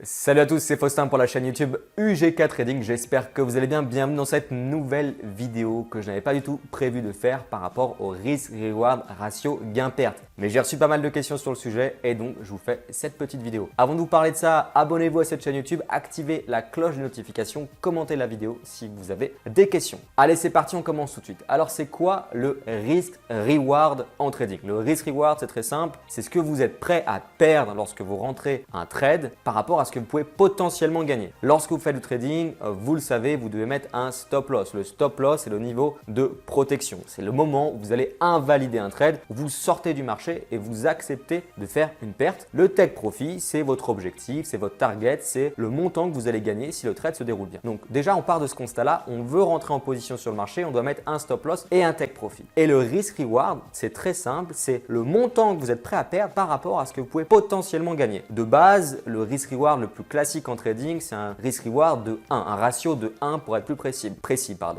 Salut à tous, c'est Faustin pour la chaîne YouTube UGK Trading. J'espère que vous allez bien. Bienvenue dans cette nouvelle vidéo que je n'avais pas du tout prévu de faire par rapport au risk-reward ratio gain-perte. Mais j'ai reçu pas mal de questions sur le sujet et donc je vous fais cette petite vidéo. Avant de vous parler de ça, abonnez-vous à cette chaîne YouTube, activez la cloche de notification, commentez la vidéo si vous avez des questions. Allez, c'est parti, on commence tout de suite. Alors, c'est quoi le risk-reward en trading? Le risk-reward, c'est très simple. C'est ce que vous êtes prêt à perdre lorsque vous rentrez un trade par rapport à ce que vous pouvez potentiellement gagner. Lorsque vous faites du trading, vous le savez, vous devez mettre un stop loss. Le stop loss, c'est le niveau de protection. C'est le moment où vous allez invalider un trade, vous sortez du marché et vous acceptez de faire une perte. Le take profit, c'est votre objectif, c'est votre target, c'est le montant que vous allez gagner si le trade se déroule bien. Donc déjà, on part de ce constat-là, on veut rentrer en position sur le marché, on doit mettre un stop loss et un take profit. Et le risk reward, c'est très simple, c'est le montant que vous êtes prêt à perdre par rapport à ce que vous pouvez potentiellement gagner. De base, le risk reward le plus classique en trading, c'est un risk reward de 1, un ratio de 1 pour être plus précis.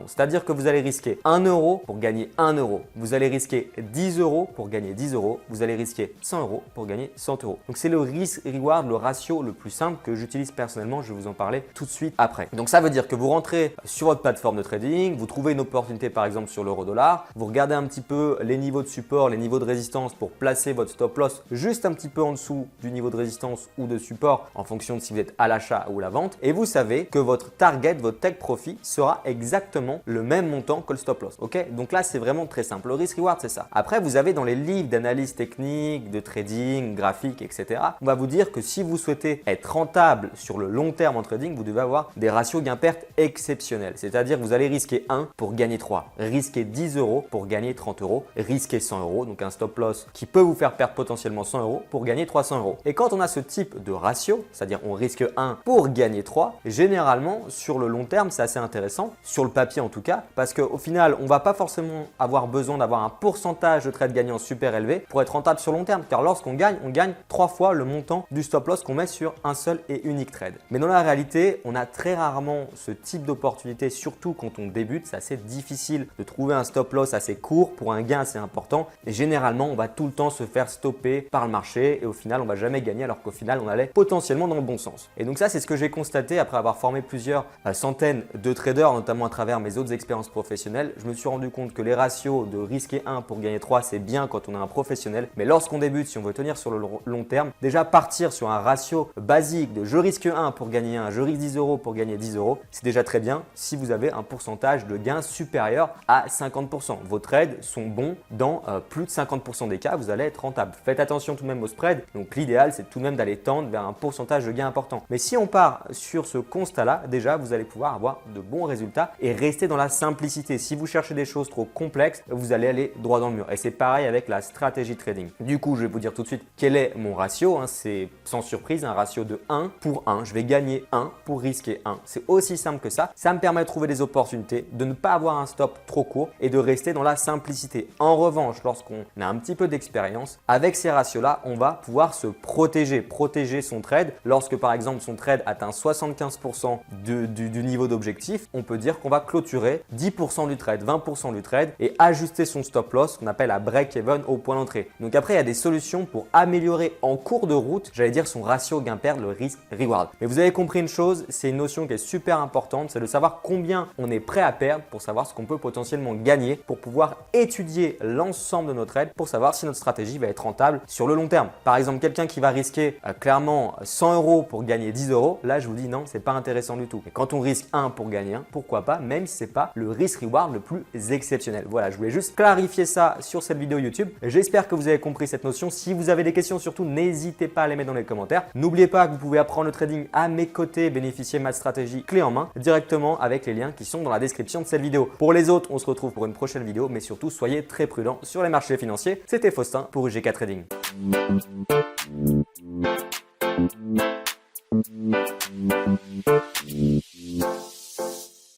C'est-à-dire que vous allez risquer 1 euro pour gagner 1 euro. Vous allez risquer 10 euros pour gagner 10 euros. Vous allez risquer 100 euros pour gagner 100 euros. Donc, c'est le risk reward, le ratio le plus simple que j'utilise personnellement. Je vais vous en parler tout de suite après. Donc, ça veut dire que vous rentrez sur votre plateforme de trading, vous trouvez une opportunité par exemple sur l'euro-dollar, vous regardez un petit peu les niveaux de support, les niveaux de résistance pour placer votre stop loss juste un petit peu en dessous du niveau de résistance ou de support en fonction de si vous êtes à l'achat ou à la vente. Et vous savez que votre target, votre take profit sera exactement le même montant que le stop loss. Ok? Donc là, c'est vraiment très simple. Le risk reward, c'est ça. Après, vous avez dans les livres d'analyse technique, de trading, graphique, etc. On va vous dire que si vous souhaitez être rentable sur le long terme en trading, vous devez avoir des ratios gain-perte exceptionnels. C'est-à-dire que vous allez risquer 1 pour gagner 3, risquer 10 euros pour gagner 30 euros, risquer 100 euros, donc un stop loss qui peut vous faire perdre potentiellement 100 euros pour gagner 300 euros. Et quand on a ce type de ratio, c'est-à-dire on risque 1 pour gagner 3, généralement sur le long terme, c'est assez intéressant, sur le papier en tout cas, parce qu'au final, on ne va pas forcément avoir besoin d'avoir un pourcentage de trade gagnant super élevé pour être rentable sur long terme, car lorsqu'on gagne, on gagne 3 fois le montant du stop loss qu'on met sur un seul et unique trade. Mais dans la réalité, on a très rarement ce type d'opportunité, surtout quand on débute. C'est assez difficile de trouver un stop loss assez court pour un gain assez important. Et généralement, on va tout le temps se faire stopper par le marché et au final, on va jamais gagner alors qu'au final, on allait potentiellement dans le bon sens. Et donc ça, c'est ce que j'ai constaté après avoir formé plusieurs centaines de traders, notamment à travers mes autres expériences professionnelles. Je me suis rendu compte que les ratios de risquer 1 pour gagner 3, c'est bien quand on est un professionnel. Mais lorsqu'on débute, si on veut tenir sur le long terme, déjà partir sur un ratio basique de je risque 1 pour gagner 1, je risque 10 euros pour gagner 10 euros, c'est déjà très bien si vous avez un pourcentage de gain supérieur à 50%. Vos trades sont bons dans plus de 50% des cas, vous allez être rentable. Faites attention tout de même au spread. Donc l'idéal, c'est tout de même d'aller tendre vers un pourcentage de gain important. Mais si on part sur ce constat-là, déjà, vous allez pouvoir avoir de bons résultats et rester dans la simplicité. Si vous cherchez des choses trop complexes, vous allez aller droit dans le mur. Et c'est pareil avec la stratégie trading. Du coup, je vais vous dire tout de suite quel est mon ratio. C'est sans surprise un ratio de 1 pour 1. Je vais gagner 1 pour risquer 1. C'est aussi simple que ça. Ça me permet de trouver des opportunités, de ne pas avoir un stop trop court et de rester dans la simplicité. En revanche, lorsqu'on a un petit peu d'expérience, avec ces ratios-là, on va pouvoir se protéger son trade. Lorsque par exemple son trade atteint 75% du niveau d'objectif, on peut dire qu'on va clôturer 10% du trade, 20% du trade et ajuster son stop loss qu'on appelle à break-even au point d'entrée. Donc après, il y a des solutions pour améliorer en cours de route, j'allais dire son ratio gain-perte, le risk-reward. Mais vous avez compris une chose, c'est une notion qui est super importante, c'est de savoir combien on est prêt à perdre pour savoir ce qu'on peut potentiellement gagner, pour pouvoir étudier l'ensemble de nos trades, pour savoir si notre stratégie va être rentable sur le long terme. Par exemple, quelqu'un qui va risquer clairement 100 euros pour gagner 10 euros, là je vous dis non, c'est pas intéressant du tout. Et quand on risque 1 pour gagner 1, pourquoi pas, même si c'est pas le risk-reward le plus exceptionnel. Voilà, je voulais juste clarifier ça sur cette vidéo YouTube. J'espère que vous avez compris cette notion. Si vous avez des questions, surtout n'hésitez pas à les mettre dans les commentaires. N'oubliez pas que vous pouvez apprendre le trading à mes côtés, bénéficier de ma stratégie clé en main directement avec les liens qui sont dans la description de cette vidéo. Pour les autres, on se retrouve pour une prochaine vidéo, mais surtout soyez très prudents sur les marchés financiers. C'était Faustin pour UGK Trading.